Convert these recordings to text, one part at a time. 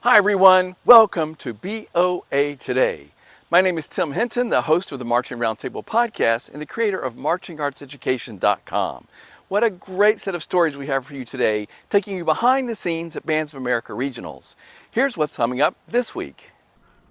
Hi everyone, welcome to BOA Today. My name is Tim Hinton, the host of the Marching Roundtable podcast and the creator of marchingartseducation.com. What a great set of stories we have for you today, taking you behind the scenes at Bands of America Regionals. Here's what's coming up this week.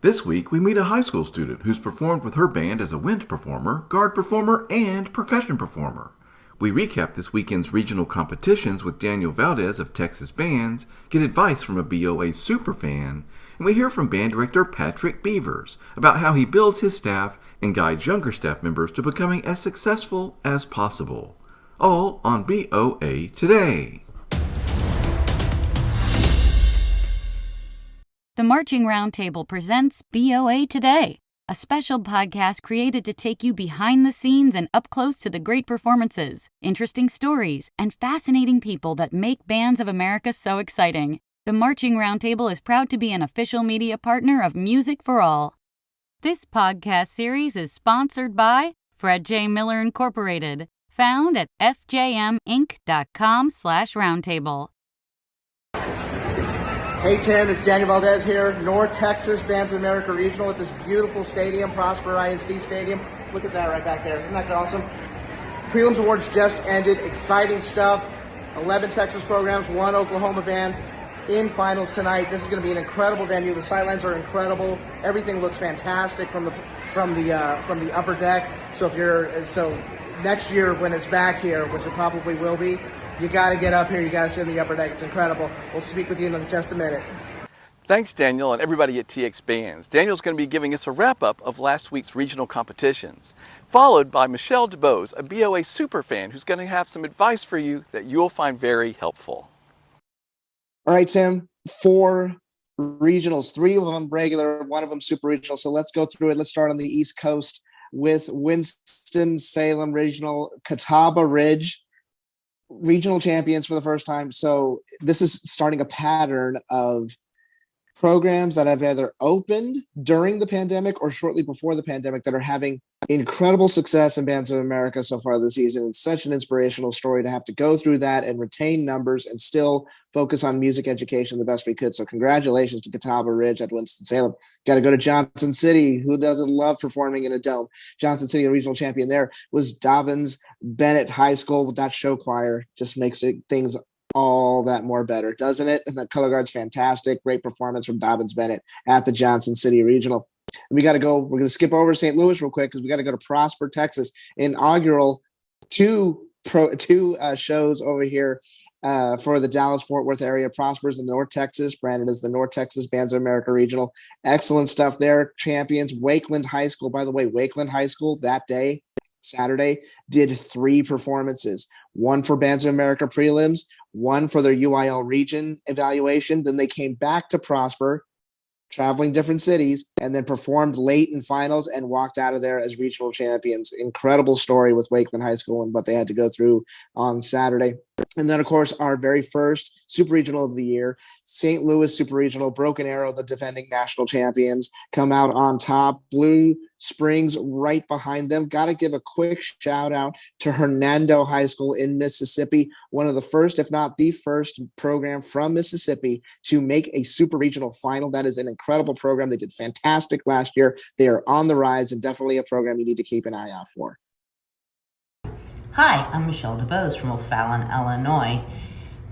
This week, we meet a high school student who's performed with her band as a wind performer, guard performer, and percussion performer. We recap this weekend's regional competitions with Daniel Valdez of Texas Bands, get advice from a BOA Super Fan, and we hear from band director Patrick Beavers about how he builds his staff and guides younger staff members to becoming as successful as possible. All on BOA Today. The Marching Roundtable presents BOA Today, a special podcast created to take you behind the scenes and up close to the great performances, interesting stories, and fascinating people that make Bands of America so exciting. The Marching Roundtable is proud to be an official media partner of Music for All. This podcast series is sponsored by Fred J. Miller Incorporated, found at fjminc.com/roundtable. Hey Tim, it's Daniel Valdez here, North Texas Bands of America Regional at this beautiful stadium, Prosper ISD Stadium. Look at that right back there. Isn't that awesome? Prelims Awards just ended. Exciting stuff. 11 Texas programs, 1 Oklahoma band in finals tonight. This is going to be an incredible venue. The sidelines are incredible. Everything looks fantastic from the upper deck. So next year when it's back here, which it probably will be, you got to get up here. You got to sit in the upper deck. It's incredible. We'll speak with you in just a minute. Thanks, Daniel, and everybody at TX Bands. Daniel's going to be giving us a wrap-up of last week's regional competitions, followed by Michelle DeBose, a BOA Super Fan, who's going to have some advice for you that you'll find very helpful. All right, Tim, 4 regionals, 3 of them regular, 1 of them super regional. So let's go through it. Let's start on the East Coast with Winston-Salem Regional, Catawba Ridge. Regional champions for the first time. So this is starting a pattern of programs that have either opened during the pandemic or shortly before the pandemic that are having incredible success in Bands of America so far this season. It's such an inspirational story to have to go through that and retain numbers and still focus on music education the best we could. So congratulations to Catawba Ridge at Winston-Salem. Got to go to Johnson City. Who doesn't love performing in a dome? Johnson City, the regional champion there, was Dobbins Bennett High School with that show choir. Just makes things all that more better, doesn't it? And the color guard's fantastic. Great performance from Dobbins Bennett at the Johnson City Regional. We're going to skip over St. Louis real quick because we got to go to Prosper, Texas. Inaugural two shows over here for the Dallas-Fort Worth area. Prosper's in North Texas. Brandon is the North Texas Bands of America Regional. Excellent stuff there. Champions, Wakeland High School. By the way, Wakeland High School that day, Saturday, did 3 performances. 1 for Bands of America prelims, 1 for their UIL region evaluation. Then they came back to Prosper, traveling different cities, and then performed late in finals and walked out of there as regional champions. Incredible story with Wakeland High School and what they had to go through on Saturday. And then, of course, our very first Super Regional of the year, St. Louis Super Regional, Broken Arrow, the defending national champions, come out on top. Blue Springs right behind them. Got to give a quick shout out to Hernando High School in Mississippi, one of the first, if not the first program from Mississippi to make a Super Regional final. That is an incredible program. They did fantastic last year. They are on the rise and definitely a program you need to keep an eye out for. Hi, I'm Michelle DeBose from O'Fallon, Illinois,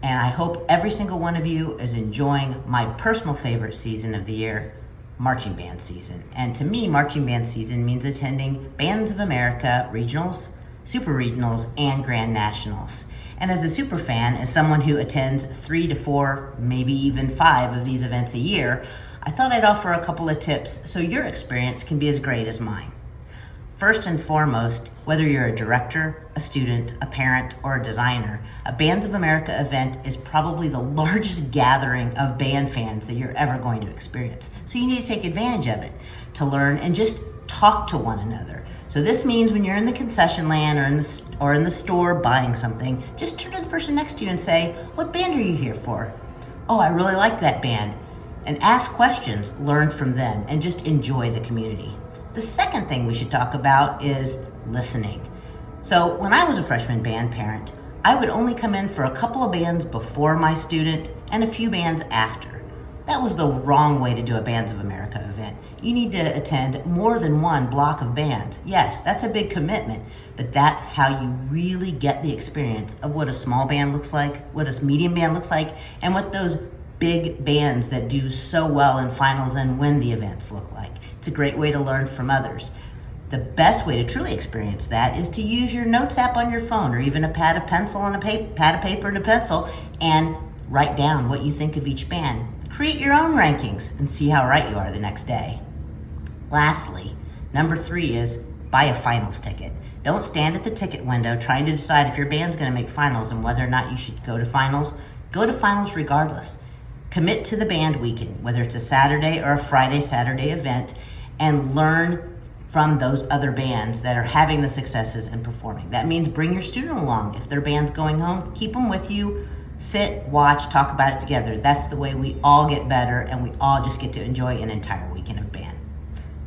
and I hope every single one of you is enjoying my personal favorite season of the year, marching band season. And to me, marching band season means attending Bands of America regionals, super regionals, and grand nationals. And as a super fan, as someone who attends 3 to 4, maybe even 5 of these events a year, I thought I'd offer a couple of tips so your experience can be as great as mine. First and foremost, whether you're a director, a student, a parent, or a designer, a Bands of America event is probably the largest gathering of band fans that you're ever going to experience. So you need to take advantage of it to learn and just talk to one another. So this means when you're in the concession land or in the store buying something, just turn to the person next to you and say, "What band are you here for?" "Oh, I really like that band." And ask questions, learn from them, and just enjoy the community. The second thing we should talk about is listening. So when I was a freshman band parent, I would only come in for a couple of bands before my student and a few bands after. That was the wrong way to do a Bands of America event. You need to attend more than one block of bands. Yes, that's a big commitment, but that's how you really get the experience of what a small band looks like, what a medium band looks like, and what those big bands that do so well in finals and win the events look like. It's a great way to learn from others. The best way to truly experience that is to use your notes app on your phone, or even a pad of pencil and pad of paper and a pencil, and write down what you think of each band. Create your own rankings and see how right you are the next day. Lastly, number 3 is buy a finals ticket. Don't stand at the ticket window trying to decide if your band's going to make finals and whether or not you should go to finals. Go to finals regardless. Commit to the band weekend, whether it's a Saturday or a Friday-Saturday event, and learn from those other bands that are having the successes and performing. That means bring your student along. If their band's going home, keep them with you. Sit, watch, talk about it together. That's the way we all get better, and we all just get to enjoy an entire weekend of band.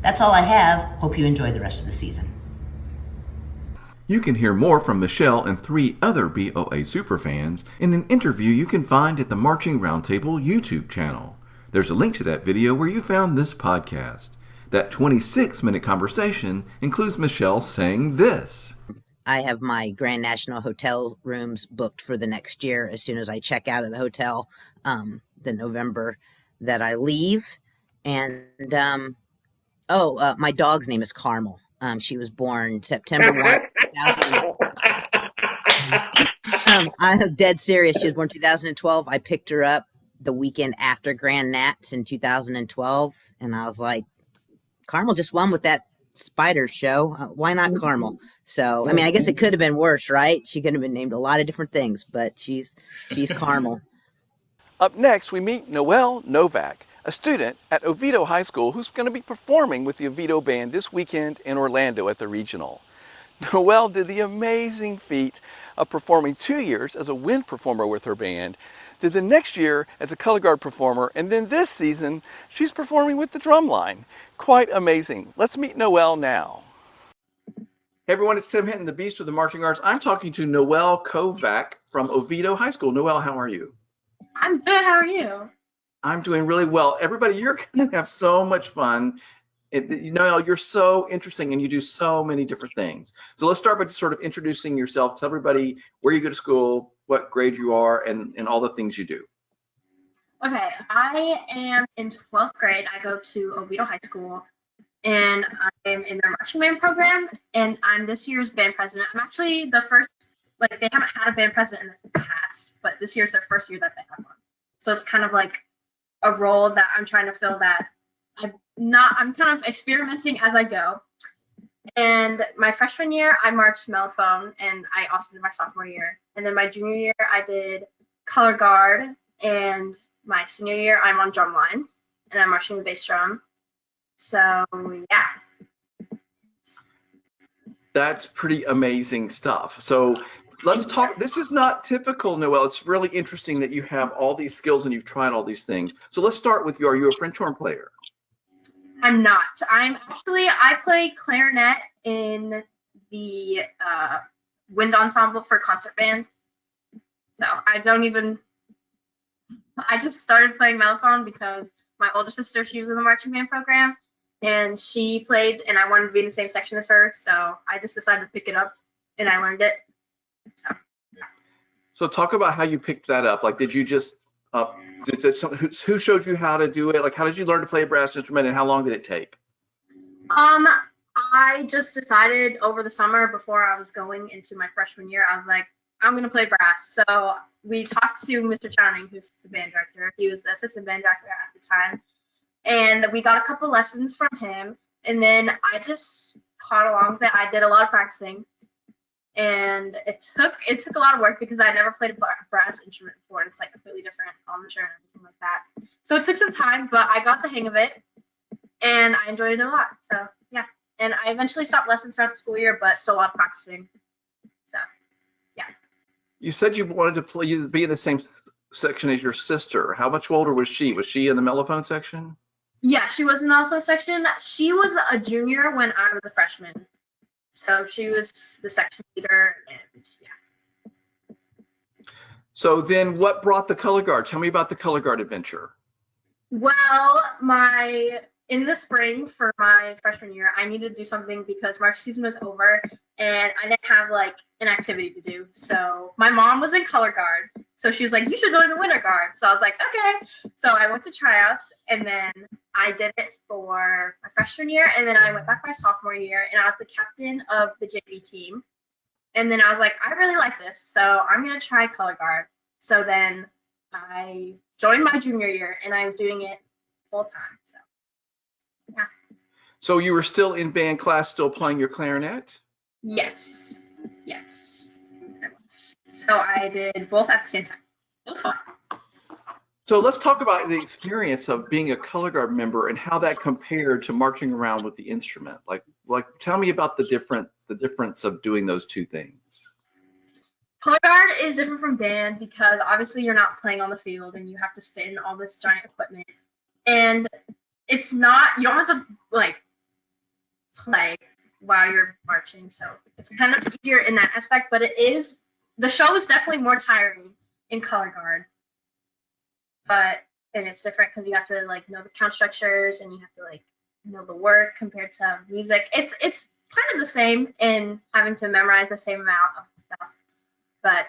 That's all I have. Hope you enjoy the rest of the season. You can hear more from Michelle and 3 other BOA Super Fans in an interview you can find at the Marching Roundtable YouTube channel. There's a link to that video where you found this podcast. That 26-minute conversation includes Michelle saying this. I have my Grand National Hotel rooms booked for the next year as soon as I check out of the hotel, the November that I leave. And, my dog's name is Carmel. She was born September 1, 2000. I'm dead serious. She was born 2012. I picked her up the weekend after Grand Nats in 2012. And I was like, Carmel just won with that Spider show. Why not Carmel? So, I mean, I guess it could have been worse, right? She could have been named a lot of different things, but she's Carmel. Up next, we meet Noelle Novak, a student at Oviedo High School who's going to be performing with the Oviedo Band this weekend in Orlando at the Regional. Noelle did the amazing feat of performing 2 years as a wind performer with her band, did the next year as a color guard performer, and then this season, she's performing with the drumline. Quite amazing. Let's meet Noelle now. Hey everyone, it's Tim Hinton, the Beast of the Marching Arts. I'm talking to Noelle Kovac from Oviedo High School. Noelle, how are you? I'm good. How are you? I'm doing really well. Everybody, you're going to have so much fun. Noelle, you're so interesting and you do so many different things. So let's start by just sort of introducing yourself. Tell everybody where you go to school, what grade you are, and all the things you do. Okay, I am in 12th grade. I go to Oviedo High School, and I'm in their marching band program, and I'm this year's band president. I'm actually the first, they haven't had a band president in the past, but this year's their first year that they have one. So it's kind of like a role that I'm trying to fill that I'm kind of experimenting as I go. And my freshman year, I marched mellophone, and I also did my sophomore year. And then my junior year, I did color guard, and my senior year, I'm on drumline, and I'm marching the bass drum. So, yeah. That's pretty amazing stuff. So let's talk. This is not typical, Noelle. It's really interesting that you have all these skills and you've tried all these things. So let's start with you. Are you a French horn player? I'm not. I play clarinet in the wind ensemble for concert band. So I just started playing mellophone because my older sister, she was in the marching band program, and she played, and I wanted to be in the same section as her, so I just decided to pick it up, and I learned it. So talk about how you picked that up. Did you just, who showed you how to do it? How did you learn to play a brass instrument, and how long did it take? I just decided over the summer before I was going into my freshman year, I was like, I'm going to play brass. So we talked to Mr. Chowning, who's the band director. He was the assistant band director at the time. And we got a couple lessons from him. And then I just caught along with it. I did a lot of practicing. And it took a lot of work because I never played a brass instrument before. And it's completely different armature and everything like that. So it took some time, but I got the hang of it. And I enjoyed it a lot. So, yeah. And I eventually stopped lessons throughout the school year, but still a lot of practicing. So, yeah. You said you wanted to be in the same section as your sister. How much older was she? Was she in the mellophone section? Yeah, she was in the mellophone section. She was a junior when I was a freshman. So she was the section leader, and yeah. So then what brought the color guard? Tell me about the color guard adventure. Well, in the spring for my freshman year, I needed to do something because March season was over and I didn't have like an activity to do. So my mom was in color guard. So she was like, you should go into winter guard. So I was like, okay. So I went to tryouts and then I did it for my freshman year and then I went back my sophomore year and I was the captain of the JV team. And then I was like, I really like this. So I'm going to try color guard. So then I joined my junior year and I was doing it full time. So yeah. So you were still in band class, still playing your clarinet? Yes. Yes. I was. So I did both at the same time. It was fun. So let's talk about the experience of being a color guard member and how that compared to marching around with the instrument. Like tell me about the difference of doing those two things. Color guard is different from band because obviously you're not playing on the field and you have to spin all this giant equipment. And it's not, you don't have to like play while you're marching. So it's kind of easier in that aspect, but the show is definitely more tiring in color guard. And it's different because you have to like know the count structures and you have to like know the work compared to music. It's kind of the same in having to memorize the same amount of stuff. But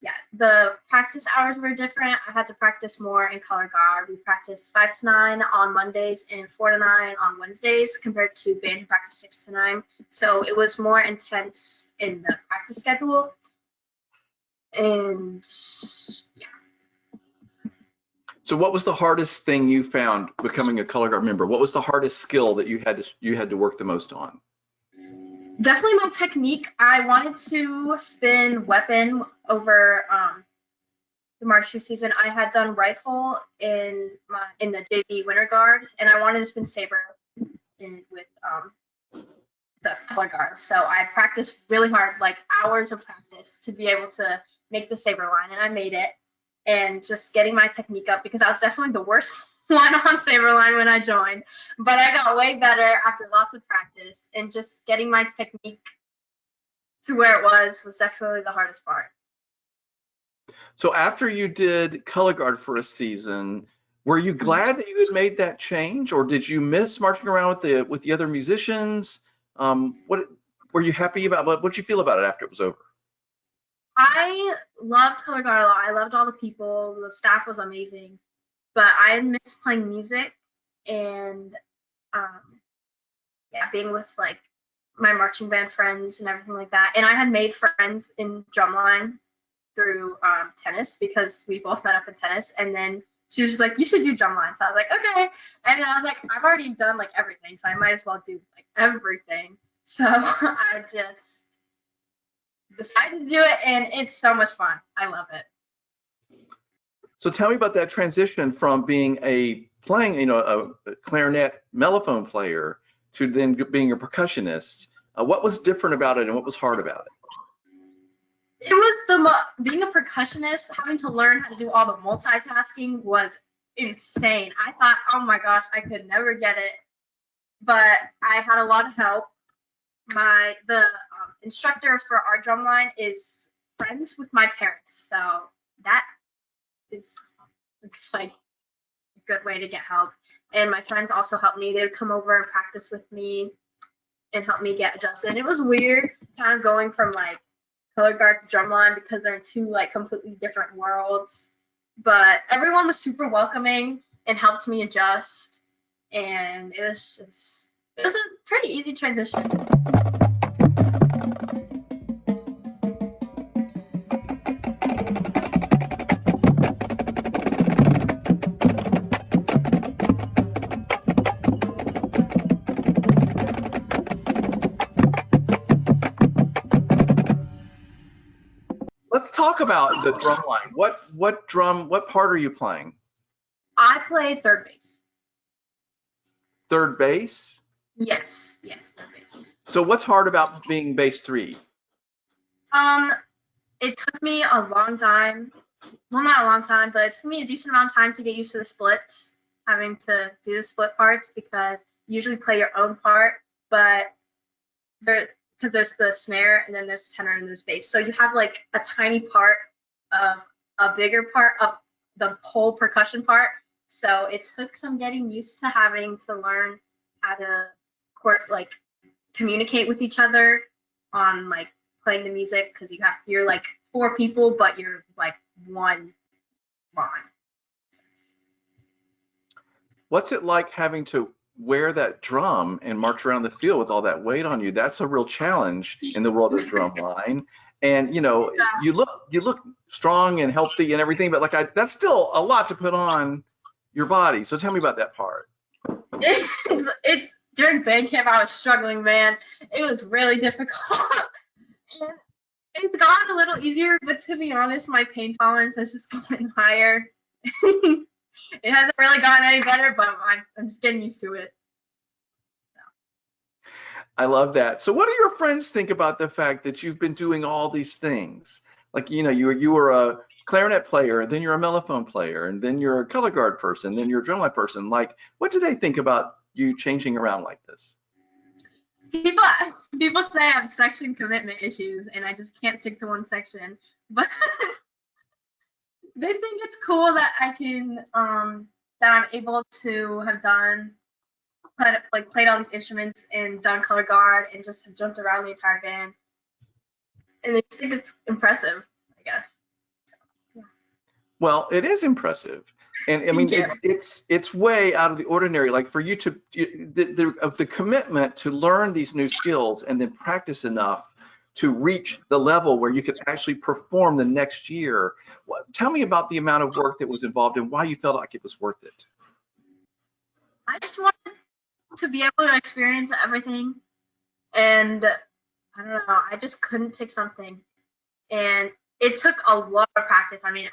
yeah, the practice hours were different. I had to practice more in color guard. We practiced 5 to 9 on Mondays and 4 to 9 on Wednesdays compared to band who practiced 6 to 9. So it was more intense in the practice schedule. And yeah. So what was the hardest thing you found becoming a color guard member? What was the hardest skill that you had to work the most on? Definitely my technique. I wanted to spin weapon over the March season. I had done rifle in the JV winter guard, and I wanted to spin saber with the color guard. So I practiced really hard, like hours of practice, to be able to make the saber line, and I made it. And just getting my technique up because I was definitely the worst one on saber line when I joined, but I got way better after lots of practice, and just getting my technique to where it was definitely the hardest part. So after you did color guard for a season, were you glad that you had made that change, or did you miss marching around with the other musicians? What were you happy about? What did you feel about it after it was over? I loved color guard a lot. I loved all the people. The staff was amazing, but I missed playing music and being with like my marching band friends and everything like that. And I had made friends in drumline through tennis because we both met up in tennis. And then she was just like, you should do drumline. So I was like, okay. And then I was like, I've already done like everything, so I might as well do like everything. So I just decided to do it, and it's so much fun. I love it. So tell me about that transition from being a clarinet mellophone player to then being a percussionist. What was different about it, and what was hard about it? It was being a percussionist, having to learn how to do all the multitasking was insane. I thought, oh my gosh, I could never get it, but I had a lot of help. The instructor for our drumline is friends with my parents, so that is like a good way to get help. And my friends also helped me. They would come over and practice with me and help me get adjusted. And it was weird kind of going from like color guard to drumline because they're in two like completely different worlds, but everyone was super welcoming and helped me adjust, and it was a pretty easy transition. Let's talk about the drum line. What part are you playing? I play third bass. Third bass? Yes, third bass. So what's hard about being bass 3? It took me a long time. Well, not a long time, but it took me a decent amount of time to get used to the splits, having to do the split parts because you usually play your own part, but because there's the snare and then there's tenor and there's bass. So you have like a tiny part of a bigger part of the whole percussion part, So it took some getting used to having to learn how to like communicate with each other on like playing the music, because you're like 4 people, but you're like one line. What's it like having to wear that drum and march around the field with all that weight on you? That's a real challenge in the world of drumline. And you know, you look strong and healthy and everything, but like that's still a lot to put on your body. So tell me about that part. It's during band camp I was struggling, man. It was really difficult. And it's gotten a little easier, but to be honest, my pain tolerance has just gotten higher. It hasn't really gotten any better, but I'm just getting used to it. I love that. So what do your friends think about the fact that you've been doing all these things? Like, you know, you were a clarinet player, then you're a mellophone player, and then you're a color guard person, then you're a drumline person. Like, what do they think about you changing around like this? People say I have section commitment issues and I just can't stick to one section, but they think it's cool that I can that I'm able to have played all these instruments and done color guard and just have jumped around the entire band, and they think it's impressive, I guess. So, yeah. Well, it is impressive. And I mean, it's way out of the ordinary. Like for you to the commitment to learn these new skills and then practice enough to reach the level where you could actually perform the next year. Tell me about the amount of work that was involved and why you felt like it was worth it. I just wanted to be able to experience everything, and I don't know, I just couldn't pick something, and it took a lot of practice. I mean,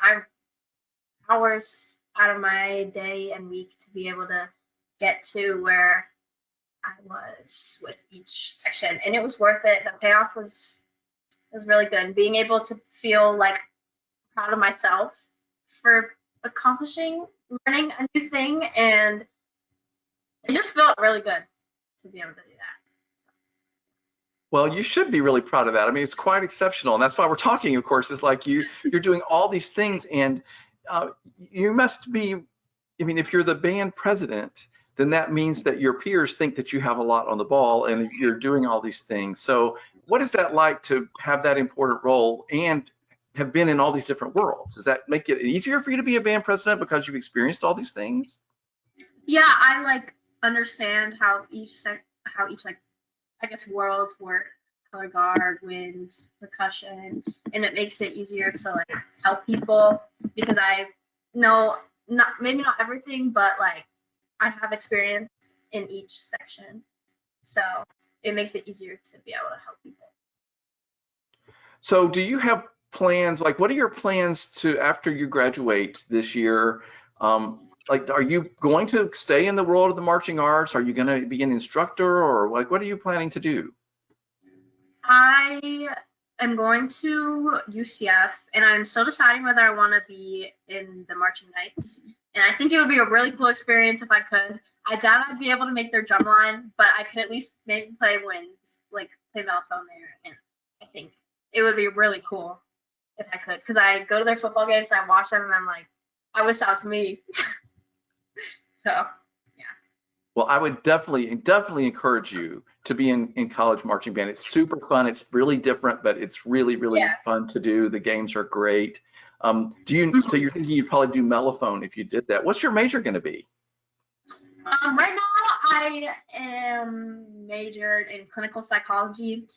hours out of my day and week to be able to get to where I was with each section, and it was worth it. The payoff was really good. Being able to feel like proud of myself for learning a new thing, and it just felt really good to be able to do that. Well, you should be really proud of that. I mean, it's quite exceptional, and that's why we're talking. Of course, is like you're doing all these things, and you must be. I mean, if you're the band president, then that means that your peers think that you have a lot on the ball and you're doing all these things. So what is that like to have that important role and have been in all these different worlds? Does that make it easier for you to be a band president because you've experienced all these things? Yeah, I like understand how each like I guess worlds work, color guard, winds, percussion, and it makes it easier to like help people because I know maybe not everything, but like I have experience in each section, so it makes it easier to be able to help people. So do you have plans, like what are your plans to after you graduate this year? Like, are you going to stay in the world of the marching arts? Are you going to be an instructor, or like what are you planning to do? I am going to UCF, and I'm still deciding whether I want to be in the marching knights. And I think it would be a really cool experience if I could. I doubt I'd be able to make their drum line, but I could at least maybe play winds, like play mellophone there. And I think it would be really cool if I could, because I go to their football games and I watch them, and I'm like, I wish that was me. So, yeah. Well, I would definitely encourage you to be in college marching band. It's super fun. It's really different, but it's really fun to do. The games are great. So you're thinking you'd probably do mellophone if you did that. What's your major going to be? Right now, I am majored in clinical psychology,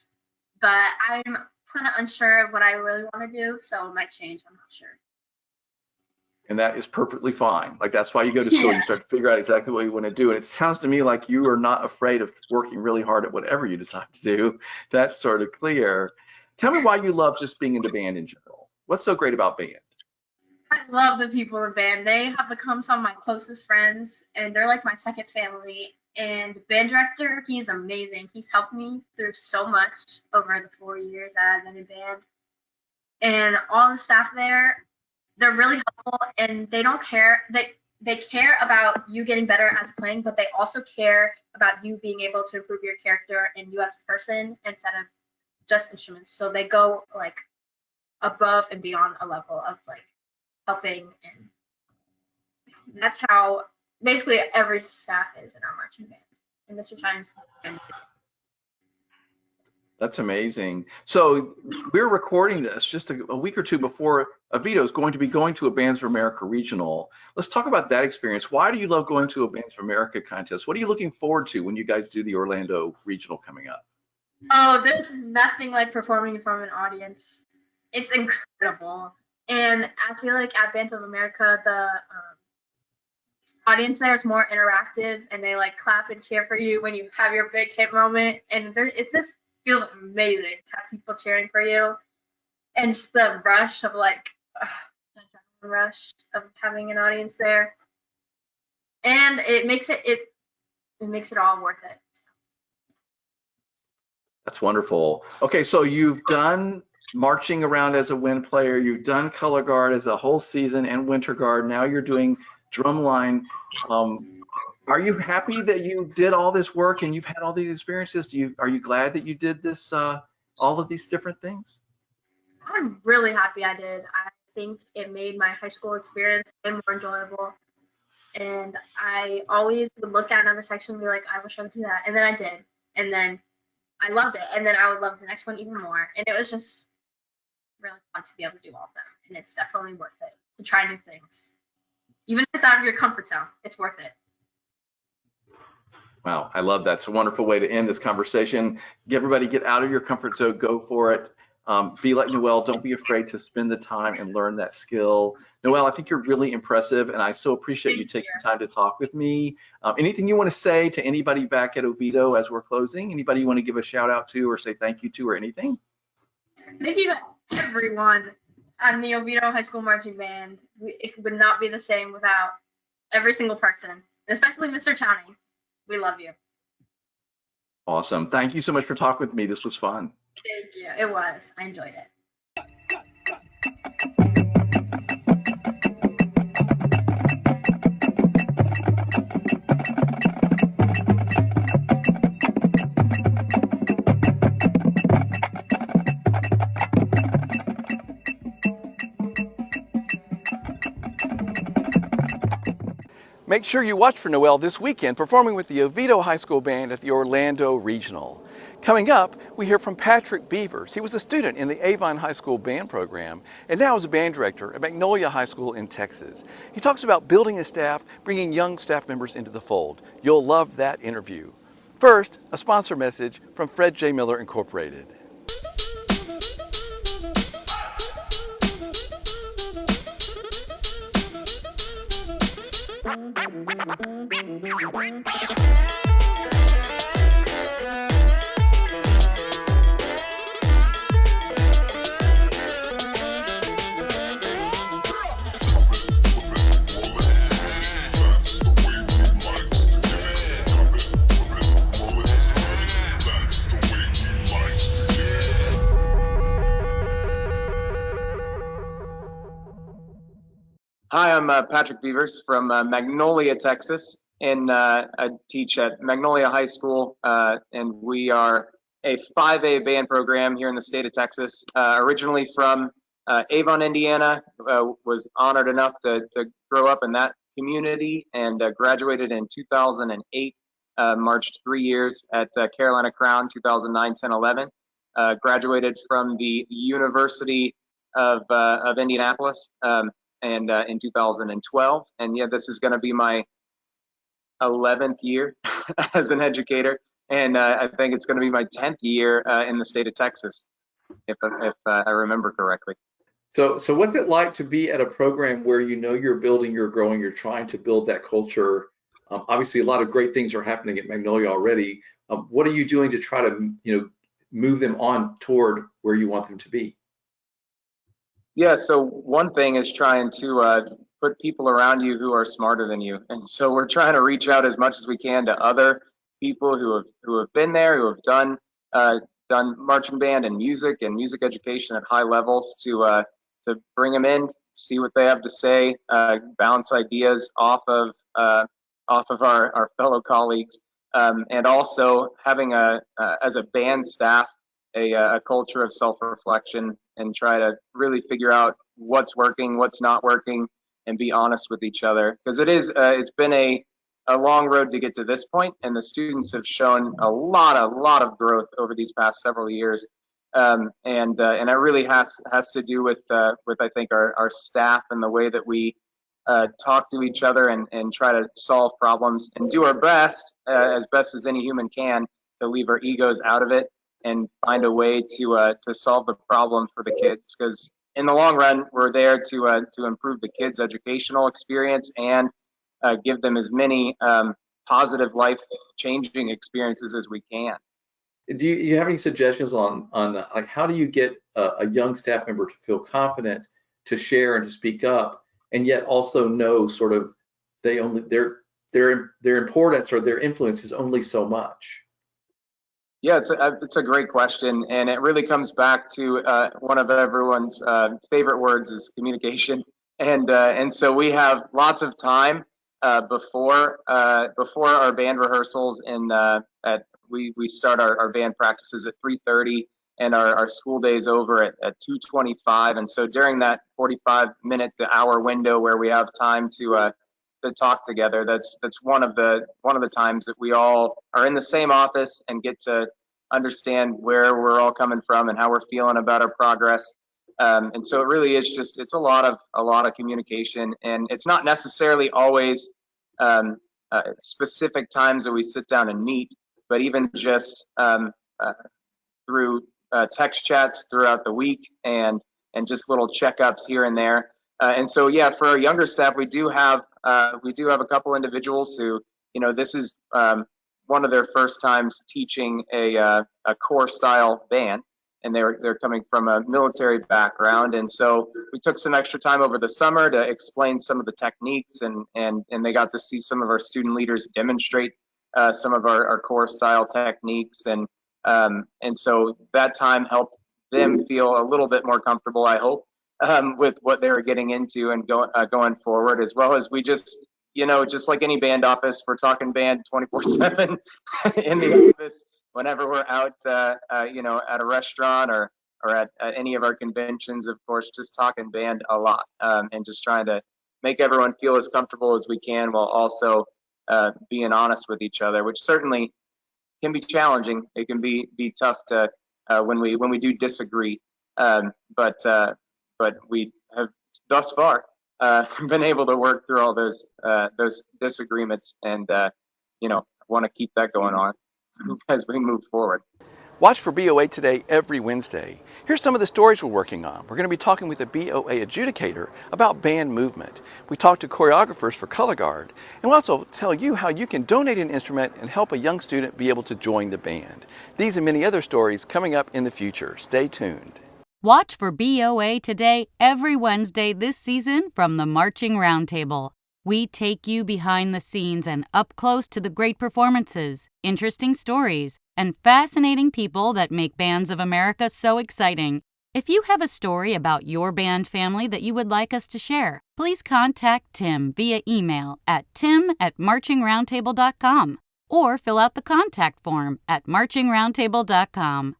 but I'm kind of unsure of what I really want to do, so it might change. I'm not sure. And that is perfectly fine. Like that's why you go to school. You start to figure out exactly what you want to do. And it sounds to me like you are not afraid of working really hard at whatever you decide to do. That's sort of clear. Tell me why you love just being in the band in general. What's so great about band? I love the people in band. They have become some of my closest friends, and they're like my second family. And the band director, he's amazing. He's helped me through so much over the 4 years I've been in band. And all the staff there, they're really helpful, and they don't care. They care about you getting better as playing, but they also care about you being able to improve your character and you as a person instead of just instruments. So they go like above and beyond a level of like helping and that's how basically every staff is in our marching band. And Mr. Chang. That's amazing. So we're recording this just a week or two before Oviedo is going to be going to a Bands of America regional. Let's talk about that experience. Why do you love going to a Bands of America contest? What are you looking forward to when you guys do the Orlando regional coming up? Oh, there's nothing like performing in front of an audience. It's incredible. And I feel like at Bands of America, the audience there is more interactive, and they like clap and cheer for you when you have your big hit moment. And it just feels amazing to have people cheering for you, and just the rush of like the adrenaline rush of having an audience there, and it makes it all worth it. That's wonderful. Okay, so you've done marching around as a wind player, you've done color guard as a whole season and winter guard. Now you're doing drumline. Are you happy that you did all this work and you've had all these experiences? Are you glad that you did this, all of these different things? I'm really happy I did. I think it made my high school experience more enjoyable. And I always would look at another section and be like, I wish I would do that. And then I did. And then I loved it. And then I would love the next one even more. And it was just really fun to be able to do all of them. And it's definitely worth it to try new things. Even if it's out of your comfort zone, it's worth it. Wow, I love that. It's a wonderful way to end this conversation. Everybody get out of your comfort zone, go for it. Be like Noelle, don't be afraid to spend the time and learn that skill. Noelle, I think you're really impressive, and I so appreciate you taking time to talk with me. Anything you want to say to anybody back at Oviedo as we're closing? Anybody you want to give a shout out to or say thank you to or anything? Thank you to everyone on the Oviedo High School Marching Band. It would not be the same without every single person, especially Mr. Chani. We love you. Awesome. Thank you so much for talking with me. This was fun. Thank you. It was. I enjoyed it. Make sure you watch for Noelle this weekend performing with the Oviedo High School Band at the Orlando Regional. Coming up, we hear from Patrick Beavers. He was a student in the Avon High School band program and now is a band director at Magnolia High School in Texas. He talks about building a staff, bringing young staff members into the fold. You'll love that interview. First, a sponsor message from Fred J. Miller Incorporated. Hi, I'm Patrick Beavers from Magnolia, Texas, and I teach at Magnolia High School, and we are a 5A band program here in the state of Texas. Originally from Avon, Indiana, was honored enough to grow up in that community and graduated in 2008, marched 3 years at Carolina Crown, 2009, 10, 11. Graduated from the University of Indianapolis. And in 2012, and yeah, this is going to be my 11th year as an educator, and I think it's going to be my 10th year in the state of Texas, if I remember correctly. So what's it like to be at a program where you know you're building, you're growing, you're trying to build that culture? Obviously, a lot of great things are happening at Magnolia already. What are you doing to try to move them on toward where you want them to be? Yeah, so one thing is trying to put people around you who are smarter than you, and so we're trying to reach out as much as we can to other people who have been there, who have done marching band and music education at high levels, to bring them in, see what they have to say, bounce ideas off of our fellow colleagues, and also having as a band staff a culture of self-reflection and try to really figure out what's working, what's not working, and be honest with each other, because it's been a long road to get to this point, and the students have shown a lot of growth over these past several years. And it really has to do with I think our staff and the way that we talk to each other and try to solve problems and do our best as best as any human can to leave our egos out of it and find a way to solve the problem for the kids, because in the long run we're there to improve the kids' educational experience and give them as many positive life changing experiences as we can. Do you have any suggestions on like how do you get a young staff member to feel confident to share and to speak up, and yet also know sort of their importance or their influence is only so much? Yeah, it's a great question, and it really comes back to one of everyone's favorite words is communication, and so we have lots of time before our band rehearsals, and we start our band practices at 3:30, and our school day is over at 2:25, and so during that 45-minute to hour window where we have time to talk together, that's one of the times that we all are in the same office and get to understand where we're all coming from and how we're feeling about our progress. And so it really is it's a lot of communication, and it's not necessarily always specific times that we sit down and meet, but even just through text chats throughout the week and just little checkups here and there. And so, yeah, for our younger staff, we do have a couple individuals who, this is one of their first times teaching a core style band, and they're coming from a military background, and so we took some extra time over the summer to explain some of the techniques, and they got to see some of our student leaders demonstrate some of our core style techniques, and so that time helped them feel a little bit more comfortable, I hope, with what they were getting into and going forward, as well as we just like any band office, we're talking band 24/7 in the office whenever we're out, at a restaurant or at any of our conventions, of course, just talking band a lot, and just trying to make everyone feel as comfortable as we can while also being honest with each other, which certainly can be challenging. It can be tough to when we do disagree, but we have thus far been able to work through all those disagreements, and want to keep that going on as we move forward. Watch for BOA Today every Wednesday. Here's some of the stories we're working on. We're going to be talking with a BOA adjudicator about band movement. We talk to choreographers for color guard, and we'll also tell you how you can donate an instrument and help a young student be able to join the band. These and many other stories coming up in the future. Stay tuned. Watch for BOA Today every Wednesday this season from the Marching Roundtable. We take you behind the scenes and up close to the great performances, interesting stories, and fascinating people that make Bands of America so exciting. If you have a story about your band family that you would like us to share, please contact Tim via email at tim@marchingroundtable.com or fill out the contact form at marchingroundtable.com.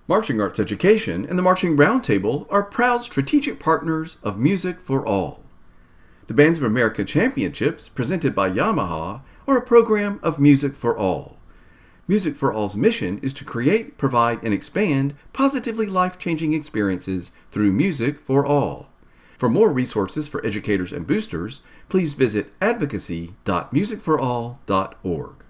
Marching Arts Education and the Marching Roundtable are proud strategic partners of Music for All. The Bands of America Championships, presented by Yamaha, are a program of Music for All. Music for All's mission is to create, provide, and expand positively life-changing experiences through Music for All. For more resources for educators and boosters, please visit advocacy.musicforall.org.